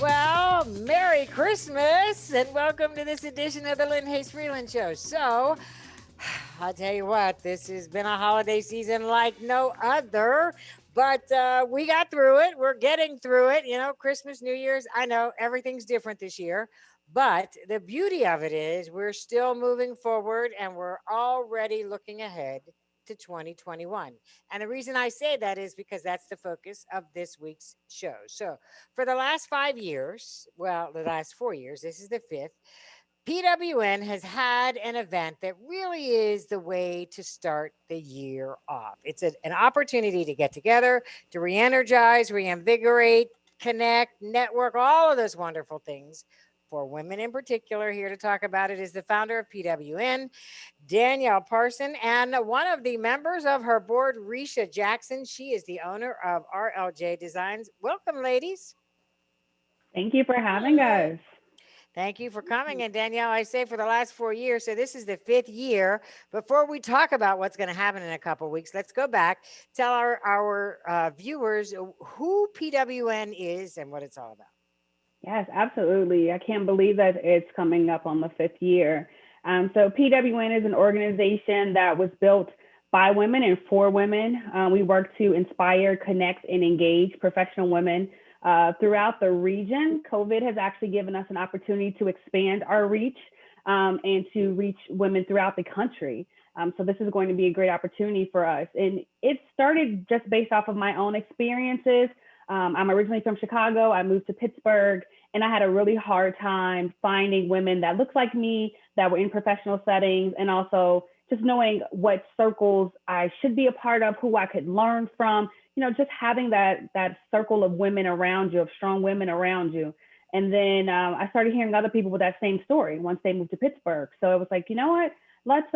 Well, Merry Christmas and welcome to this edition of the Lynne Hayes Freeland Show. So, I'll tell you what, this has been a holiday season like no other, but we got through it. We're getting through it. You know, Christmas, New Year's, I know everything's different this year, but the beauty of it is we're still moving forward and we're already looking ahead to 2021. And the reason I say that is because that's the focus of this week's show. So, for the last 5 years, well, the last 4 years, this is the fifth. PWN has had an event that really is the way to start the year off. It's an opportunity to get together, to re energize, reinvigorate, connect, network, all of those wonderful things. For women in particular, here to talk about it is the founder of PWN, Danielle Parson, and one of the members of her board, Risha Jackson. She is the owner of Rlj Designs. Welcome, ladies. Thank you for having us. Thank you for coming. And Danielle, I say for the last 4 years, so this is the fifth year. Before we talk about what's going to happen in a couple of weeks, let's go back. Tell our viewers who PWN is and what it's all about. Yes, absolutely. I can't believe that it's coming up on the fifth year. So PWN is an organization that was built by women and for women. We work to inspire, connect, and engage professional women throughout the region. COVID has actually given us an opportunity to expand our reach and to reach women throughout the country. So this is going to be a great opportunity for us. And it started just based off of my own experiences. I'm originally from Chicago. I moved to Pittsburgh, and I had a really hard time finding women that looked like me, that were in professional settings, and also just knowing what circles I should be a part of, who I could learn from. You know, just having that circle of women around you, of strong women around you. And then I started hearing other people with that same story once they moved to Pittsburgh. So it was like, you know what? Let's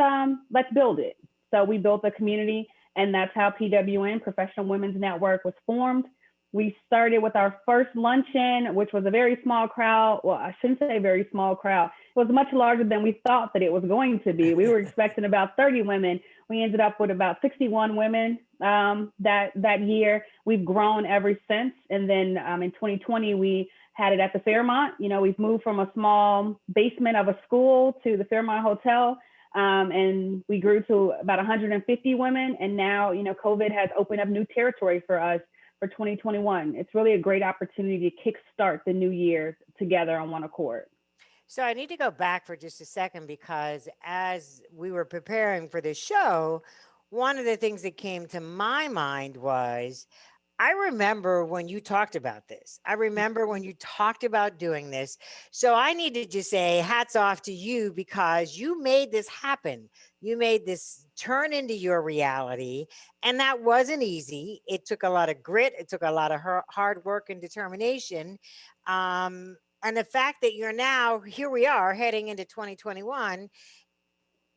build it. So we built a community, and that's how PWN, Professional Women's Network, was formed. We started with our first luncheon, which was a very small crowd. Well, I shouldn't say very small crowd. It was much larger than we thought that it was going to be. We were expecting about 30 women. We ended up with about 61 women that year. We've grown ever since. And then in 2020, we had it at the Fairmont. You know, we've moved from a small basement of a school to the Fairmont Hotel. And we grew to about 150 women. And now, you know, COVID has opened up new territory for us for 2021. It's really a great opportunity to kickstart the new year together on one accord. So I need to go back for just a second because as we were preparing for this show, one of the things that came to my mind was I remember when you talked about this. I remember when you talked about doing this. So I need to just say hats off to you because you made this happen. You made this turn into your reality. And that wasn't easy. It took a lot of grit, it took a lot of hard work and determination. And the fact that you're now, here we are heading into 2021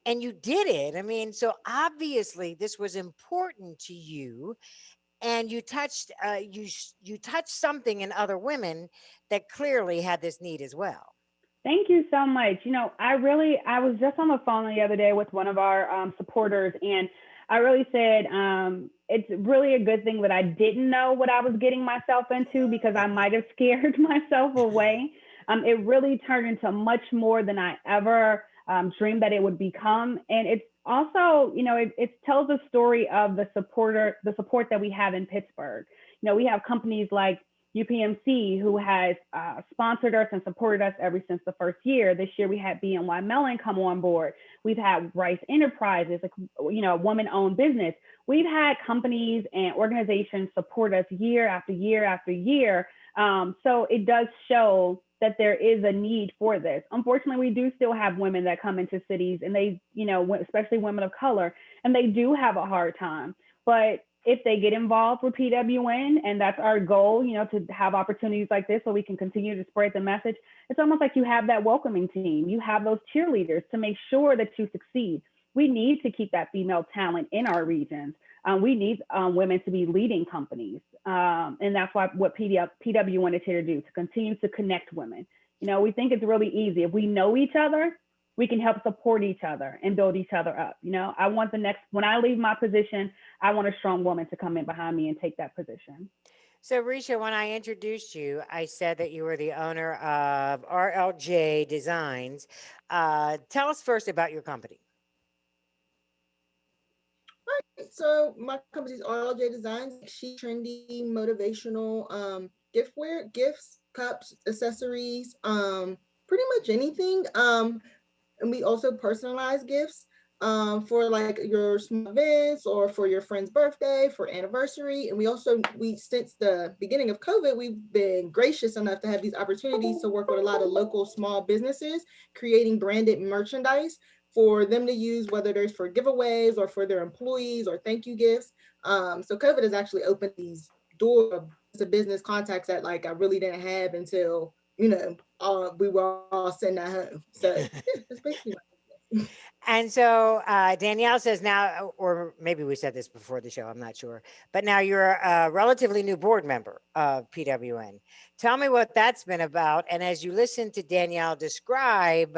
and you did it. I mean, so obviously this was important to you and you touched you touched something in other women that clearly had this need as well. Thank you so much. You know, I was just on the phone the other day with one of our supporters, and I really said, it's really a good thing that I didn't know what I was getting myself into because I might have scared myself away. It really turned into much more than I ever dreamed that it would become. And it's also, you know, it tells the story of the support that we have in Pittsburgh. You know, we have companies like UPMC, who has sponsored us and supported us ever since the first year. This year, we had BNY Mellon come on board. We've had Rice Enterprises, you know, a woman-owned business. We've had companies and organizations support us year after year after year. So it does show that there is a need for this. Unfortunately, we do still have women that come into cities and they, you know, especially women of color, and they do have a hard time. But if they get involved with PWN, and that's our goal, you know, to have opportunities like this so we can continue to spread the message, it's almost like you have that welcoming team. You have those cheerleaders to make sure that you succeed. We need to keep that female talent in our regions. We need women to be leading companies. And that's what PWN is here to do, to continue to connect women. You know, we think it's really easy. If we know each other, we can help support each other and build each other up. You know, I want when I leave my position, I want a strong woman to come in behind me and take that position. So, Risha, when I introduced you, I said that you were the owner of RLJ Designs. Tell us first about your company. So my company's RLJ Designs, chic, trendy, motivational giftware, gifts, cups, accessories, pretty much anything. And we also personalize gifts for like your small events or for your friend's birthday, for anniversary. And we since the beginning of COVID, we've been gracious enough to have these opportunities to work with a lot of local small businesses creating branded merchandise for them to use, whether there's for giveaways or for their employees or thank you gifts. So COVID has actually opened these doors to business contacts that like I really didn't have until we were all sitting at home. So yeah, that's basically my business. And so Danielle says now, or maybe we said this before the show, I'm not sure, but now you're a relatively new board member of PWN. Tell me what that's been about. And as you listen to Danielle describe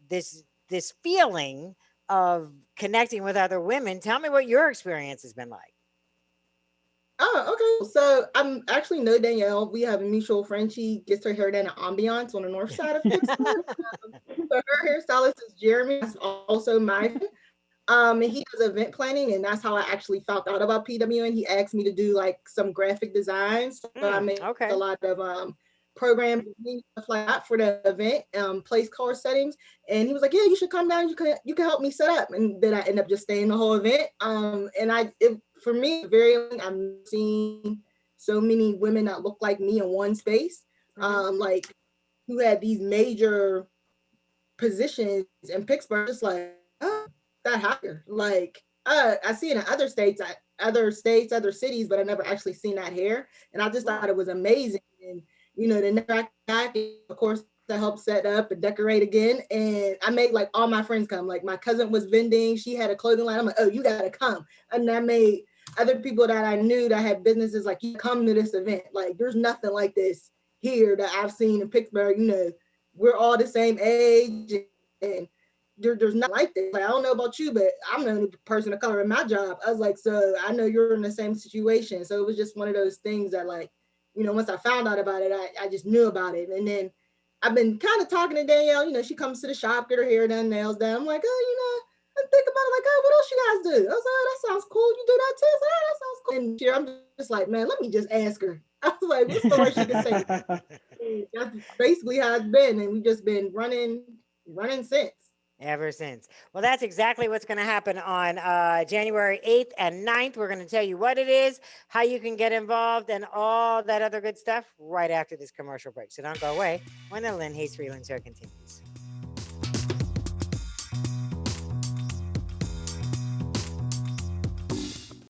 this feeling of connecting with other women, tell me what your experience has been like. Oh, okay. So I'm actually know Danielle. We have a mutual friend. She gets her hair done at Ambiance on the north side of Pittsburgh. So her hairstylist is Jeremy. That's also my friend. And he does event planning, and that's how I actually found out about PWN. He asked me to do like some graphic designs, so I made a Okay. lot of programs and stuff like that for the event, place card settings. And he was like, "Yeah, you should come down. You can help me set up." And then I end up just staying the whole event. And for me, I'm seeing so many women that look like me in one space, like who had these major positions in Pittsburgh, just like, oh, that higher. Like, I see it in other cities, but I never actually seen that here. And I just thought it was amazing. And, the next back, of course, to help set up and decorate again. And I made like all my friends come. Like my cousin was vending, she had a clothing line. I'm like, oh, you gotta come. And I made other people that I knew that had businesses like, you come to this event. Like there's nothing like this here that I've seen in Pittsburgh. We're all the same age and there's not like this. Like, I don't know about you, but I'm the only person of color in my job. I was like, so I know you're in the same situation. So it was just one of those things that like, once I found out about it, I just knew about it. And then I've been kind of talking to Danielle, she comes to the shop, get her hair done, nails done. I'm like, oh, I think about it like, oh, what else you guys do? I was like, oh, that sounds cool. You do that too? I was like, oh, that sounds cool. And here I'm just like, man, let me just ask her. I was like, what story she can say? That's basically how it's been. And we've just been running since. Ever since. Well, that's exactly what's going to happen on January 8th and 9th. We're going to tell you what it is, how you can get involved, and all that other good stuff right after this commercial break. So don't go away when the Lynne Hayes Freeland Show continues.